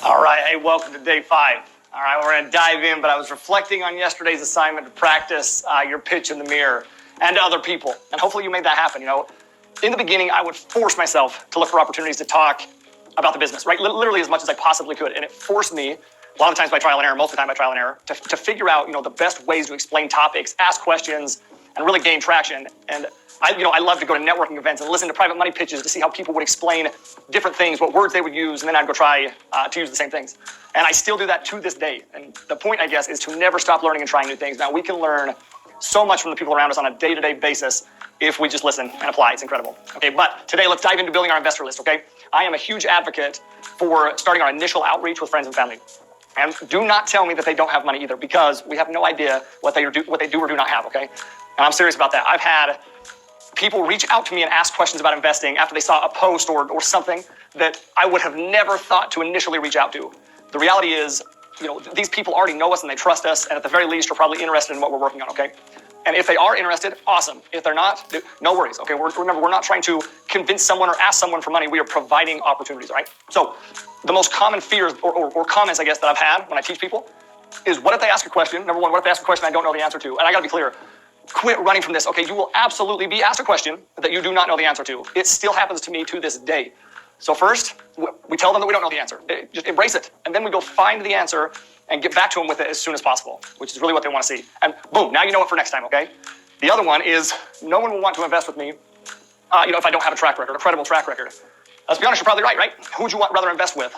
All right, hey, welcome to day 5. All right, we're gonna dive in, but I was reflecting on yesterday's assignment to practice your pitch in the mirror and to other people, and hopefully you made that happen. You know, in the beginning, I would force myself to look for opportunities to talk about the business, right? Literally as much as I possibly could, and it forced me, a lot of times by trial and error, most of the time by trial and error, to figure out, the best ways to explain topics, ask questions, and really gain traction. And I love to go to networking events and listen to private money pitches to see how people would explain different things, what words they would use, and then I'd go try to use the same things. And I still do that to this day. And the point, I guess, is to never stop learning and trying new things. Now, we can learn so much from the people around us on a day-to-day basis if we just listen and apply. It's incredible. Okay, but today let's dive into building our investor list, okay? I am a huge advocate for starting our initial outreach with friends and family. And do not tell me that they don't have money either, because we have no idea what they do or do not have, okay? And I'm serious about that. I've had people reach out to me and ask questions about investing after they saw a post or something that I would have never thought to initially reach out to. The reality is, these people already know us and they trust us, and at the very least are probably interested in what we're working on, okay? And if they are interested, awesome. If they're not, no worries, okay? Remember, we're not trying to convince someone or ask someone for money. We are providing opportunities, right? So the most common fears or comments, I guess, that I've had when I teach people is, what if they ask a question? Number one, what if they ask a question I don't know the answer to? And I gotta be clear, quit running from this, okay? You will absolutely be asked a question that you do not know the answer to. It still happens to me to this day. So first, we tell them that we don't know the answer. Just embrace it. And then we go find the answer and get back to them with it as soon as possible, which is really what they want to see. And boom, now you know it for next time, okay? The other one is, no one will want to invest with me, if I don't have a track record, a credible track record. Let's be honest, you're probably right? Who would you rather invest with?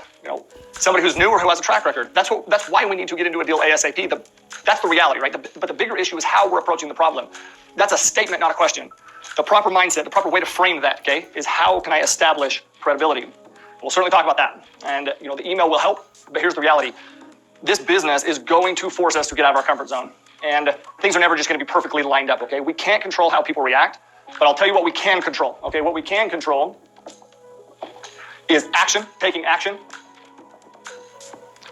Somebody who's new or who has a track record? That's why we need to get into a deal ASAP. That's the reality, right? But the bigger issue is how we're approaching the problem. That's a statement, not a question. The proper mindset, the proper way to frame that, okay, is how can I establish credibility? We'll certainly talk about that. And, the email will help, but here's the reality. This business is going to force us to get out of our comfort zone. And things are never just going to be perfectly lined up, okay? We can't control how people react, but I'll tell you what we can control, okay? What we can control is action, taking action.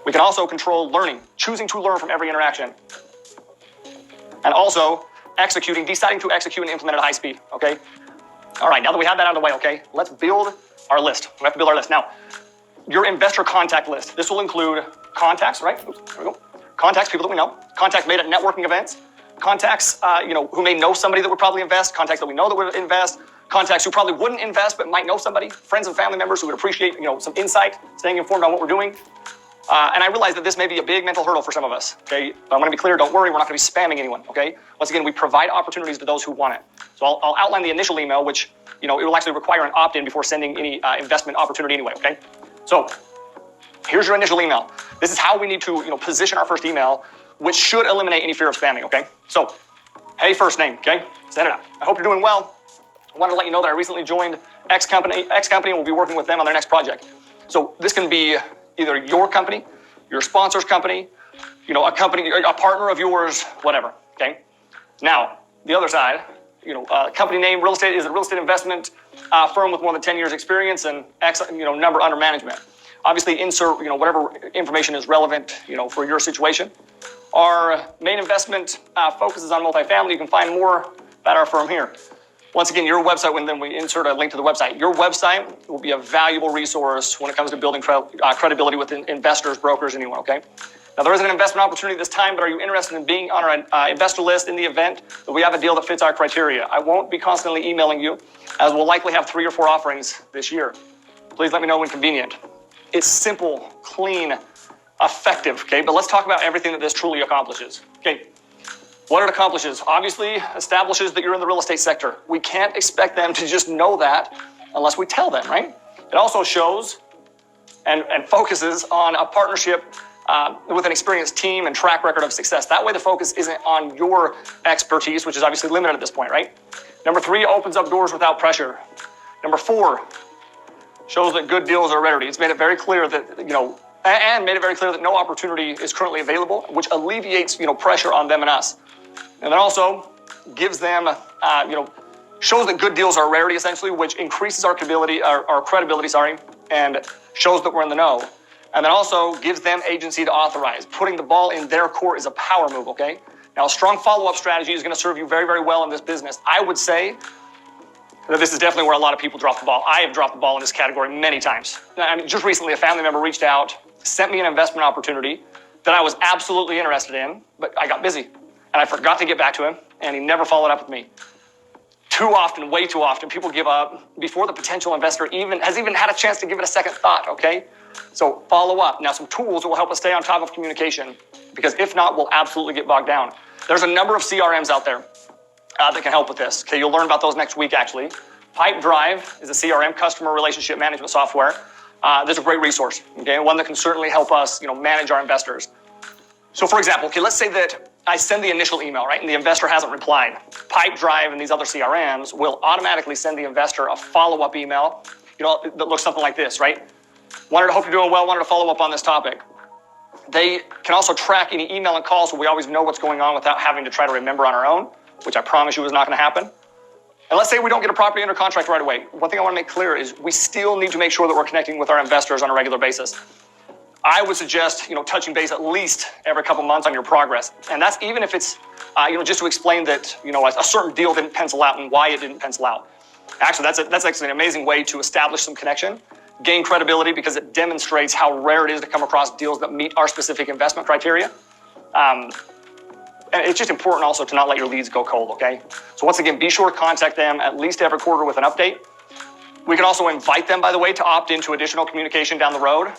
We can also control learning, choosing to learn from every interaction. And also executing, deciding to execute and implement at high speed, okay? All right, now that we have that out of the way, okay, let's build our list. We have to build our list. Now, your investor contact list. This will include contacts, right? Oops, there we go. Contacts, people that we know. Contacts made at networking events. Contacts, who may know somebody that would probably invest. Contacts that we know that would invest. Contacts who probably wouldn't invest but might know somebody. Friends and family members who would appreciate, some insight, staying informed on what we're doing. And I realize that this may be a big mental hurdle for some of us, okay? But I'm going to be clear, don't worry, we're not going to be spamming anyone, okay? Once again, we provide opportunities to those who want it. So I'll outline the initial email, which, it will actually require an opt-in before sending any investment opportunity anyway, okay? So here's your initial email. This is how we need to, position our first email, which should eliminate any fear of spamming, okay? So, hey, first name, okay? Send it out. I hope you're doing well. I wanted to let you know that I recently joined X company and will be working with them on their next project. So this can be either your company, your sponsor's company, a company, a partner of yours, whatever, okay? Now, the other side, company name, real estate, is a real estate investment firm with more than 10 years experience and X, number under management. Obviously, insert, whatever information is relevant, for your situation. Our main investment focuses on multifamily. You can find more about our firm here. Once again, your website, and then we insert a link to the website. Your website will be a valuable resource when it comes to building credibility with investors, brokers, anyone, okay? Now, there isn't an investment opportunity this time, but are you interested in being on our investor list in the event that we have a deal that fits our criteria? I won't be constantly emailing you, as we'll likely have 3 or 4 offerings this year. Please let me know when convenient. It's simple, clean, effective, okay? But let's talk about everything that this truly accomplishes, okay? What it accomplishes, obviously, establishes that you're in the real estate sector. We can't expect them to just know that unless we tell them, right? It also shows and focuses on a partnership with an experienced team and track record of success. That way the focus isn't on your expertise, which is obviously limited at this point, right? Number 3, opens up doors without pressure. Number 4, shows that good deals are rarity. It's made it very clear that, and made it very clear that no opportunity is currently available, which alleviates, pressure on them and us. And then also gives them, shows that good deals are a rarity, essentially, which increases our credibility, and shows that we're in the know. And then also gives them agency to authorize. Putting the ball in their court is a power move, okay? Now, a strong follow-up strategy is going to serve you very, very well in this business. I would say This is definitely where a lot of people drop the ball. I have dropped the ball in this category many times. I mean, just recently, a family member reached out, sent me an investment opportunity that I was absolutely interested in, but I got busy and I forgot to get back to him, and he never followed up with me. Too often, way too often, people give up before the potential investor has even had a chance to give it a second thought, okay? So follow up. Now, some tools that will help us stay on top of communication, because if not, we'll absolutely get bogged down. There's a number of CRMs out there that can help with this. Okay, you'll learn about those next week, actually. Pipedrive is a CRM, customer relationship management software. There's a great resource, okay? One that can certainly help us, manage our investors. So for example, okay, let's say that I send the initial email, right, and the investor hasn't replied. Pipedrive and these other CRMs will automatically send the investor a follow-up email, that looks something like this, right? Hope you're doing well, wanted to follow up on this topic. They can also track any email and calls, so we always know what's going on without having to try to remember on our own, which I promise you is not going to happen. And let's say we don't get a property under contract right away. One thing I want to make clear is we still need to make sure that we're connecting with our investors on a regular basis. I would suggest, touching base at least every couple months on your progress. And that's even if it's, just to explain that, a certain deal didn't pencil out and why it didn't pencil out. Actually, that's actually an amazing way to establish some connection, gain credibility, because it demonstrates how rare it is to come across deals that meet our specific investment criteria. And it's just important also to not let your leads go cold, okay? So once again, be sure to contact them at least every quarter with an update. We can also invite them, by the way, to opt into additional communication down the road,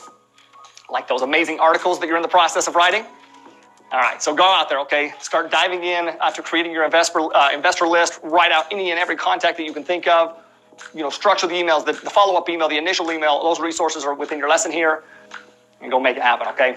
like those amazing articles that you're in the process of writing. All right, so go out there, okay? Start diving in to creating your investor list. Write out any and every contact that you can think of. Structure the emails, the follow-up email, the initial email. Those resources are within your lesson here, and go make it happen, okay?